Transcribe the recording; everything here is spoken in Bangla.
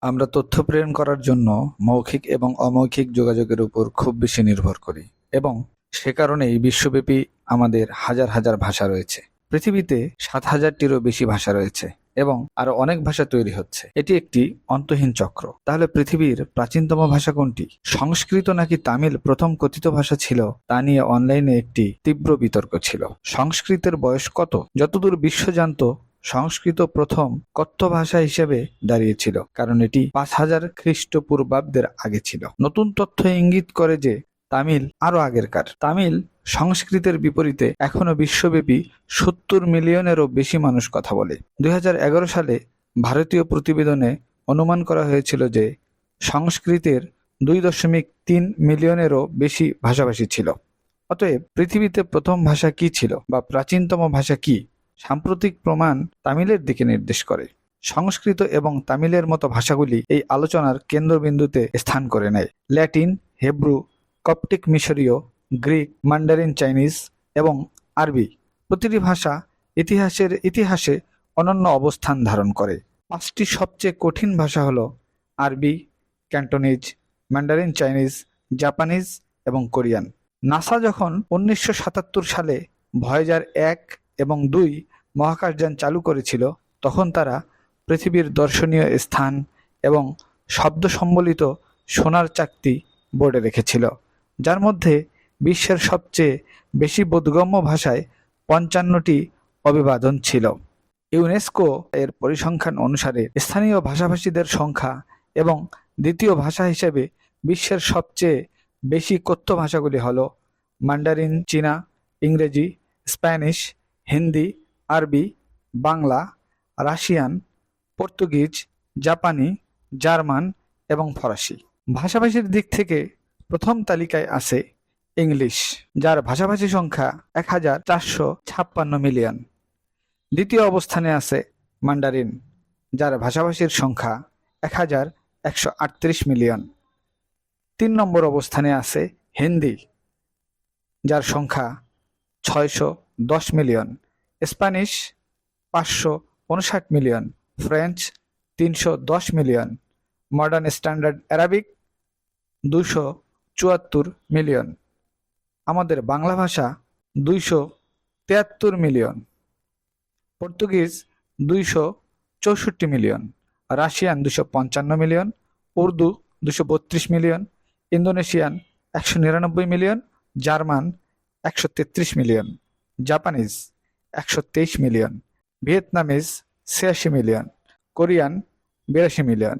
আমরা তথ্য প্রেরণ করার জন্য মৌখিক এবং অমৌখিক যোগাযোগের উপর খুব বেশি নির্ভর করি এবং সে কারণেই বিশ্বব্যাপী আমাদের হাজার হাজার ভাষা রয়েছে। পৃথিবীতে ৭,০০০-টিরও বেশি ভাষা রয়েছে এবং আরো অনেক ভাষা তৈরি হচ্ছে। এটি একটি অন্তহীন চক্র। তাহলে পৃথিবীর প্রাচীনতম ভাষা কোনটি? সংস্কৃত নাকি তামিল প্রথম কথিত ভাষা ছিল তা নিয়ে অনলাইনে একটি তীব্র বিতর্ক ছিল। সংস্কৃতের বয়স কত? যতদূর বিশ্ব জানত, সংস্কৃত প্রথম কথ্য ভাষা হিসেবে দাঁড়িয়েছিল কারণ এটি ৫,০০০ খ্রিস্টপূর্বাব্দের আগে ছিল। নতুন তথ্য ইঙ্গিত করে যে তামিল আরো আগেরকার। তামিল সংস্কৃতের বিপরীতে এখনো বিশ্বব্যাপী ৭০ মিলিয়নেরও বেশি মানুষ কথা বলে। ২০১১ সালে ভারতীয় প্রতিবেদনে অনুমান করা হয়েছিল যে সংস্কৃতের ২.৩ মিলিয়নেরও বেশি ভাষাভাষী ছিল। অতএব পৃথিবীতে প্রথম ভাষা কি ছিল বা প্রাচীনতম ভাষা কি? সাম্প্রতিক প্রমাণ তামিলের দিকে নির্দেশ করে। সংস্কৃত এবং তামিলের মতো ভাষাগুলি এই আলোচনার কেন্দ্রবিন্দুতে স্থান করে নেয়। ল্যাটিন, হেব্রু, কপ্টিক মিশরীয়, গ্রিক, মান্ডারিন চাইনিজ এবং আরবি প্রতিটি ভাষা ইতিহাসে অনন্য অবস্থান ধারণ করে। ৫টি সবচেয়ে কঠিন ভাষা হল আরবি, ক্যান্টোনিজ, ম্যান্ডারিন চাইনিজ, জাপানিজ এবং কোরিয়ান। নাসা যখন ১৯৭৭ সালে ভয়েজার ১ এবং ২ মহাকাশযান চালু করেছিল, তখন তারা পৃথিবীর দর্শনীয় স্থান এবং শব্দ সম্বলিত সোনার চাকতি বোর্ডে রেখেছিল, যার মধ্যে বিশ্বের সবচেয়ে বেশি বোধগম্য ভাষায় ৫৫টি অভিবাদন ছিল। ইউনেস্কো এর পরিসংখ্যান অনুসারে স্থানীয় ভাষাভাষীদের সংখ্যা এবং দ্বিতীয় ভাষা হিসেবে বিশ্বের সবচেয়ে বেশি কথ্য ভাষাগুলি হল মান্ডারিন চীনা, ইংরেজি, স্প্যানিশ, হিন্দি, আরবি, বাংলা, রাশিয়ান, পর্তুগিজ, জাপানি, জার্মান এবং ফরাসি। ভাষাভাষীর দিক থেকে প্রথম তালিকায় আছে ইংলিশ, যার ভাষাভাষী সংখ্যা ১,৪৫৬ মিলিয়ন। দ্বিতীয় অবস্থানে আছে মান্ডারিন, যার ভাষাভাষীর সংখ্যা ১,১৩৮ মিলিয়ন। ৩ নম্বর অবস্থানে আছে হিন্দি, যার সংখ্যা ৬১০ million. Spanish ৫৫৯ million, French ৩১০ million, modern standard Arabic ২৭৪ million. আমাদের বাংলা ভাষা ২৭৩ million, Portuguese ২৬৪ million, Russian ২৫৫ million, Urdu ২৩২ million, Indonesian ১৯৯ million, German ১৩৩ million, Japanese ১২৩ million, Vietnamese ৮৬ million, Korean ৮২ million.